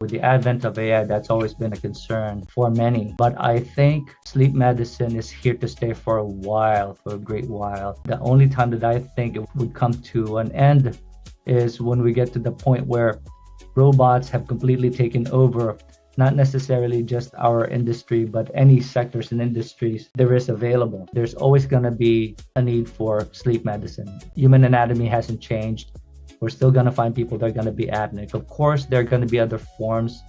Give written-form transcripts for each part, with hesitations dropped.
With the advent of AI, that's always been a concern for many. But I think sleep medicine is here to stay for a while, for a great while. The only time that I think it would come to an end is when we get to the point where robots have completely taken over, not necessarily just our industry, but any sectors and industries there is available. There's always going to be a need for sleep medicine. Human anatomy hasn't changed. We're still going to find people that are going to be apneic. Of course, there are going to be other forms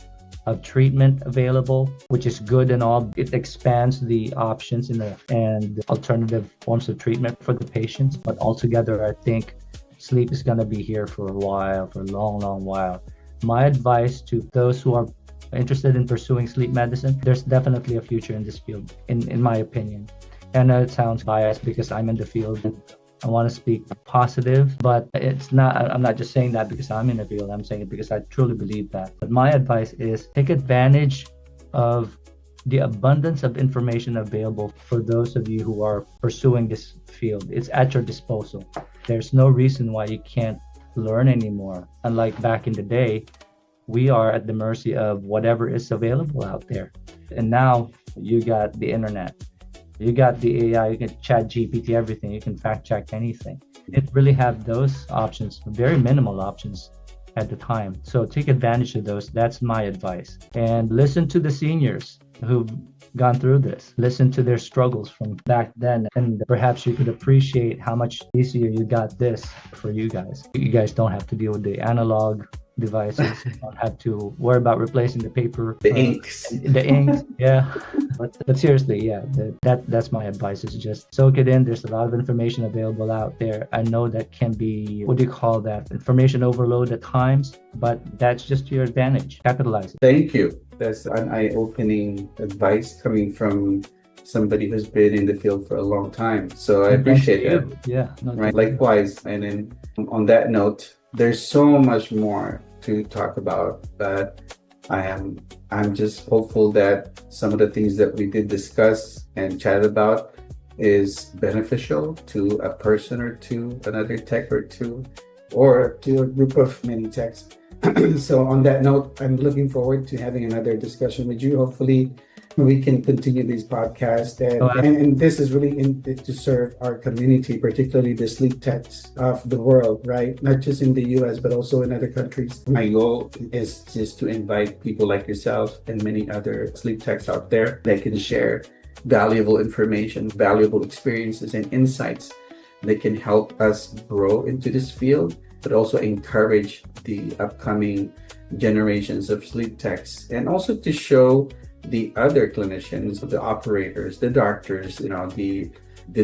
of treatment available, which is good and all. It expands the options and alternative forms of treatment for the patients. But altogether, I think sleep is going to be here for a while, for a long, long while. My advice to those who are interested in pursuing sleep medicine, there's definitely a future in this field, in my opinion. And it sounds biased because I'm in the field and I want to speak positive, but I'm not just saying that because I'm in the field. I'm saying it because I truly believe that. But my advice is take advantage of the abundance of information available for those of you who are pursuing this field. It's at your disposal. There's no reason why you can't learn anymore. Unlike back in the day, we are at the mercy of whatever is available out there. And now you got the internet. You got the AI, you can chat GPT everything, you can fact check anything. You didn't really have those options, very minimal options at the time. So take advantage of those. That's my advice. And listen to the seniors who've gone through this. Listen to their struggles from back then. And perhaps you could appreciate how much easier you got this for you guys. You guys don't have to deal with the analog devices. You don't have to worry about replacing the paper, the inks, yeah. But seriously, yeah, that's my advice, is just soak it in. There's a lot of information available out there. I know that can be, what do you call that, information overload at times, but that's just to your advantage. Capitalize it. Thank you. That's an eye-opening advice coming from somebody who's been in the field for a long time. So I appreciate that. Yeah, no, right. Likewise. And then on that note, there's so much more to talk about, but I'm just hopeful that some of the things that we did discuss and chat about is beneficial to a person or two, another tech or two, or to a group of many techs. So on that note, I'm looking forward to having another discussion with you. Hopefully we can continue these podcasts, and this is really to serve our community, particularly the sleep techs of the world, right? Not just in the US, but also in other countries. My goal is just to invite people like yourself and many other sleep techs out there that can share valuable information, valuable experiences and insights that can help us grow into this field, but also encourage the upcoming generations of sleep techs, and also to show the other clinicians, the operators, the doctors, the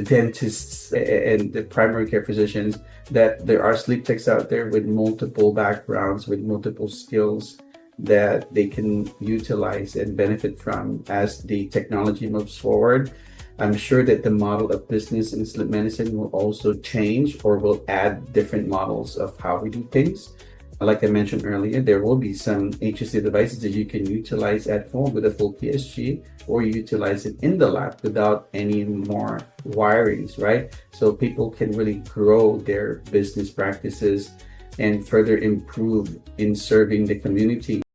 dentists and the primary care physicians, that there are sleep techs out there with multiple backgrounds, with multiple skills that they can utilize and benefit from as the technology moves forward. I'm sure that the model of business in sleep medicine will also change, or will add different models of how we do things. Like I mentioned earlier, there will be some HSC devices that you can utilize at home with a full PSG, or utilize it in the lab without any more wirings, right? So people can really grow their business practices and further improve in serving the community.